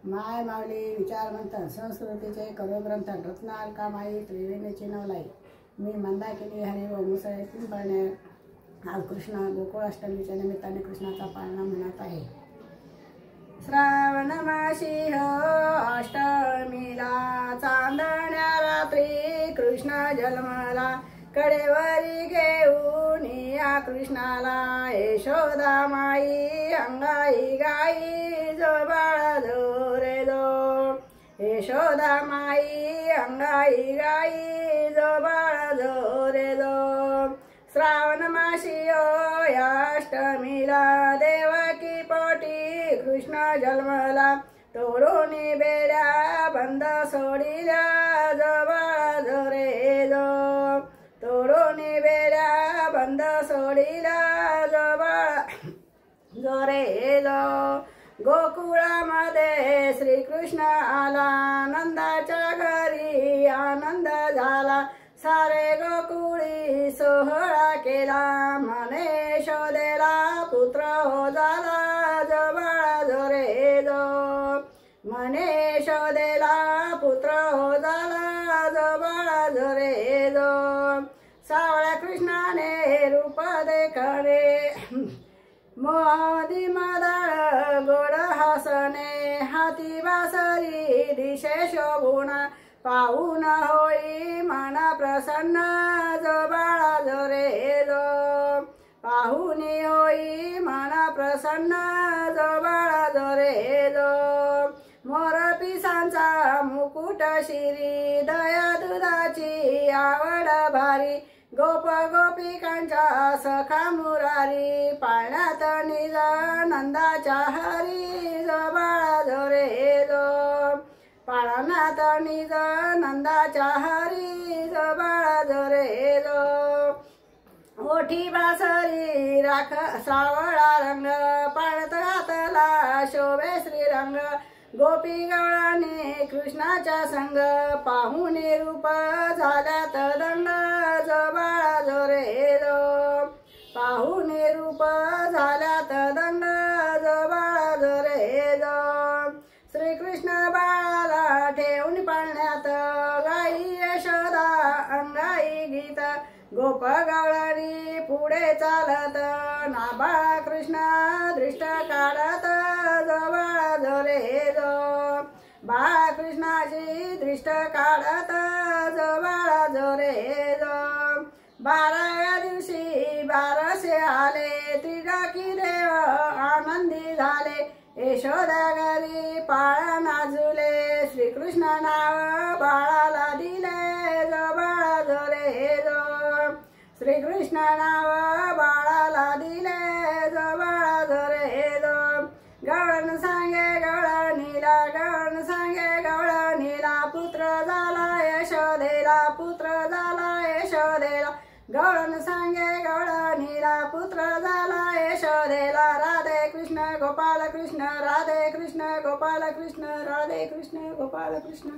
माय माऊली विचारमंथन संस्कृतीचे करोग्रंथन रत्नालका माई त्रिवेणीची नवलाई मी मंदाकिनी हरी व मुसळे पिंपळणे आज कृष्ण गोकुळाष्टमीच्या निमित्ताने कृष्णाचा पाळणा म्हणत आहे। श्रावण मासी हो अष्टमीला चांदण्या रात्री कृष्ण जन्मला कडेवरी घेऊन या कृष्णाला यशोदा माई अंगाई गाई जो बाळा जो रे जो यशोदा माई अंगाई गाई जो बाळा जो रे जो श्रावण मासी या अष्टमीला देवकी पोटी कृष्ण जन्मला तोडून बेड्या बंद सोडिल्या जो बाळा जो रे जो तोडून बेड्या बंद सोडिल्या जो बाळा जो रे जो गोकुळामध्ये श्रीकृष्ण आला नंदाच्या घरी आनंद झाला सारे गोकुळी सोहळा केला म्हणे शोधेला पुत्र हो झाला जो बाळा जो रे जो म्हणे शोधेला पुत्र हो झाला जो बाळा जो रे जो सावळ्या कृष्णाने रूप देखणे मोदी मदळ गोड हसणे हाती बासरी दिशे शोभून पाहून होई मन प्रसन्न जो बाळा जो रे जो पाहून होई मन प्रसन्न जो बाळा जो रे जो मोर पिसांचा मुकुट शिरी दया दुधाची आवड भारी गोप गोपिकांच्या सखा मुरारी पाळण्यात निज नंदाच्या हरी जो बाळा जो रे जो पाळण्यात निज नंदाच्या हरी जो बाळा जो रे जो ओठी बासरी राख सावळा रंग पाळत घातला शोभे श्रीरंग गोपी गवळाने कृष्णाच्या संग पाहून रूप झाल्यात दंड जो बाळा जो रे जो पाहून रूप झाल्यात दंड जो बाळा जो रे जो श्रीकृष्ण बाळाला ठेवून पाळण्यात गाई यशोदा अंगाई गीत गोप गवळणी पुढे चालत नाबा कृष्ण दृष्ट काढत जो बाळा जो रे जो बाळा कृष्णाची दृष्ट काढत जो बाळा जो रे जो 12व्या दिवशी बारसे आले त्रिडाकी देव आनंदी झाले यशोदा घरी पाळणा नाचुले श्रीकृष्ण नाव बाळाला दिले जो बाळा जो रे जो श्रीकृष्ण नाव बाळाला दिले जो बाळा जो रे जो गवळण सांगे गवळणीला गवळण सांगे गवळणीला पुत्र झाला यशोदेला पुत्र झाला यशोदेला गवळण सांगे गवळणीला पुत्र झाला यशोदेला राधे कृष्ण गोपाल कृष्ण राधे कृष्ण गोपाल कृष्ण राधे कृष्ण गोपाल कृष्ण।